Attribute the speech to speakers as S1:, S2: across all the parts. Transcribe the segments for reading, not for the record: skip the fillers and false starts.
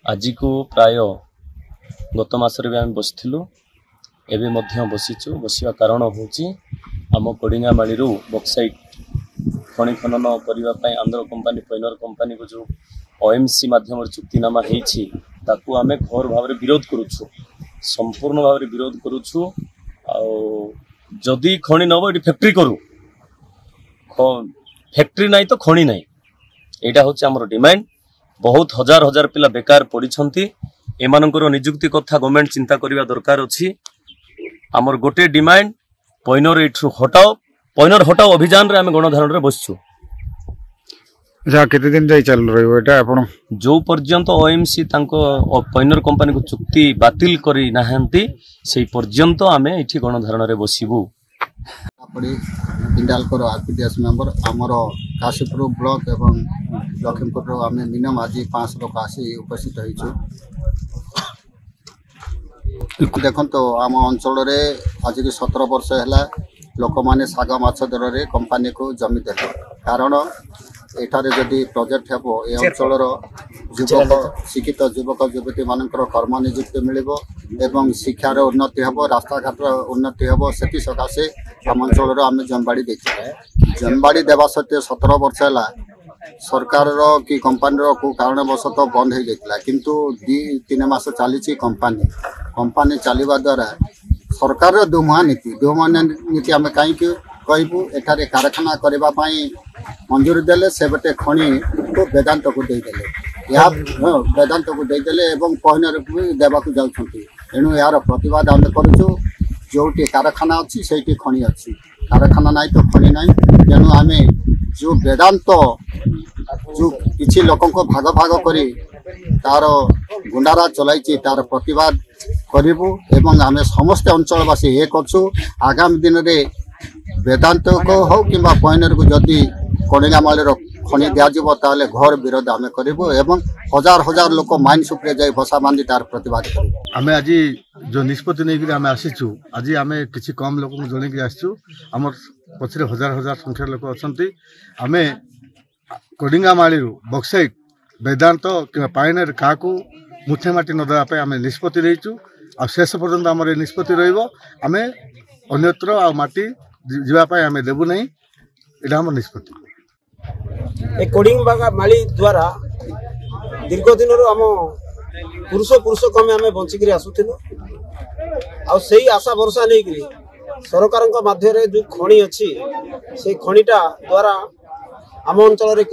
S1: आज को प्राय गत मासरे भी आम बसिलु एवं बसीचु बसवा कारण हूँ आम कोडिंगामाड़ी बक्साइट खनि खनन करने आंध्र कंपानी पैनर कंपानी को जो ओएमसी माध्यम चुक्तिनामा ताकू आम घोर भाव विरोध करुचु संपूर्ण भाव विरोध करुचु जदि खनि नब ये फैक्ट्री करू फैक्ट्री नहीं तो खनि नहीं यहाँ हूँ आम डिमांड। बहुत हजार हजार पिला बेकार पड़ती एमानकर निजुक्ति कथा गवर्नमेंट चिंता करने दरकार अच्छी। आमर गोटे डिमांड पैनर एठू हटाओ पैनर हटाओ अभियान रे आम गणधारण रे बसचु।
S2: केते दिन जाई चल रही एटा आपण
S1: जो पर्यंत ओएमसी तांको पैनर कंपनी को चुक्ति बातिल करी नाहंती सेही पर्यंत आमे एठी गणधारण रे बसिबु।
S3: पिंडालकर आरपीडीएस मेंबर आमर काशीपुर ब्लॉक एवं लखीमपुर आम मिनिमम आज 5 लोग आसी उपस्थित होइछु। देखो आम अंचल आज की 17 वर्ष है लोक मैंने साग माछ दर में कंपानी को जमी दे कारण एठारे जदि प्रोजेक्ट हे ये अंचल युवक शिक्षित युवक युवती मान कर्म निजुक्ति मिल एवं शिक्षार उन्नति हे रास्ता घाट उन्नति हे से सकाशे आम अंचल आम जमबाड़ी देखिए जमबाड़ी देवा सत्वे 17 वर्ष है सरकार कि कंपानी को कारणवशत बंद हो जाता किंतु 2-3 मास चली कंपानी चलवा द्वारा सरकार दुमुहा नीति आम कहीं कहबू एठारे कारखाना करने मंजूरी देले से बटे खनि को वेदांत को देदेले या वेदांत को देदेले एवं पैनर को देवा जाऊँगी तेणु यार प्रतिवाद आम करूँ जोटी कारखाना अच्छी से खनि अच्छी कारखाना नहीं तो खनि नहीं तेणु आम जो वेदांत जो किसी लोक भाग भाग करी तार गुंडारा चलाई तार प्रतिवाद करूँ एवं आम समस्त अंचलवासी एक अच्छु आगामी दिन में वेदांत को हो कि पैनर को जदि कोडिंगामाड़ी खनि दिज्व ताले घर विरोध आम करूँ एवं हजार हजार लोक माइन सुप्रे जाए बसा बांधि तार प्रतिवाद करूँ।
S2: आम आज जो निष्पत्ति नहीं आम आसीचु आज आम किसी कम लोक जन आसचु आम पछरे हजार हजार संख्या लोक अच्छा आम कोडिंगामाड़ी बक्साइट वेदांत कि पैनर क्या मुठे माटी न देवाई आम निष्पत्ति रहीचु आ शेष पर्यंत आम निष्पत्ति रम अन्यत्र आ माटी जीवाई आम देवु ना यहाँ आम निष्पत्ति
S4: कोडिंगामाड़ी द्वारा दीर्घ दिन आम पुरुष कमे आम बंचिक आसुलु आई आशा भरसा नहीं सरकार माध्यम जो खनि अच्छी से खनिटा द्वारा आम अंचल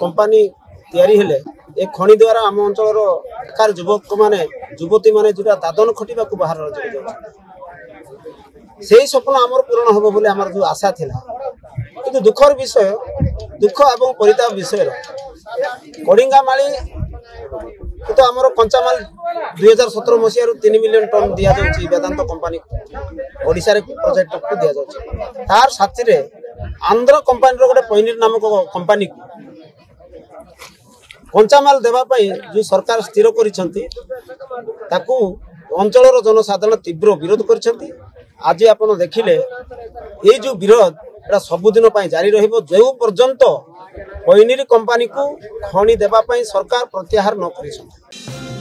S4: कंपानी तैयारी हेले ए खनि द्वारा आम अंचल बेकार युवक माने युवती माने जोटा दादन खटिबा को बाहर से स्वप्न आमर पूरण हम बोले आमर जो आशा थिला किंतु दुखर विषय दुख एवं परिताप विषय कोडिंगामाड़ी तो आमर कंचामाल 2017 मसीह 3 मिलियन टन दि जाऊँगी वेदांत कंपानी ओडिशा रे प्रोजेक्ट को दि जाऊँगी तार साथी रे आंध्र कंपानी गोटे पैनिर नामक कंपानी कंचामाल देवाई जो सरकार स्थिर करिसेंती ताकू अंचल जनसाधारण तीव्र विरोध करिसेंती। आज आपण देखिले ये जो विरोध एटा सबुदिन जारी रहिबो जो पर्यंत पैनिर कंपानी को खनि देवाई सरकार प्रत्याहार न करिसेंती।